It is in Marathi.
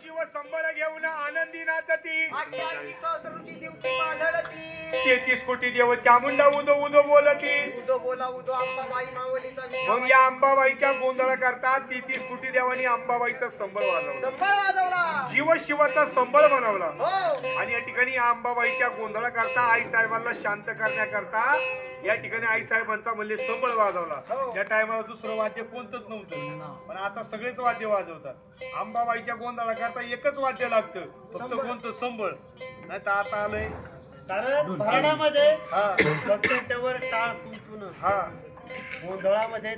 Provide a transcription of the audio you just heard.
शिव संबळ घेऊन आनंदी नाचती. 88 सहस्ररुची दिवटी मांडळती. 33 कोटी देव चामुंडा उदो उदो बोलती. उदो बोला उदो अंबाबाई माऊलीचा मग या अंबाबाईच्या गोंधळ करता 33 कोटी देवानी अंबाबाईचा संबळ वाजवला. संबळ वाजवला. जीव शिवाचा संबळ बनवला. हो. आणि या ठिकाणी अंबाबाईच्या गोंधळ करता आई साहेबांना शांत करण्याकरता या ठिकाणी आई साहेबांचा म्हणजे संबळ वाजवला. त्या टायमाला दुसरं वाद्य कोणतंच नव्हतं, पण आता सगळेच वाद्य वाजवतात. अंबाबाईच्या गोंधळा करता एकच वाद्य लागतं, फक्त कोणतं संबळ. नाही तर आता आलंय कारण भरडामध्ये हा टाळ तुंतून हा गोंधळामध्ये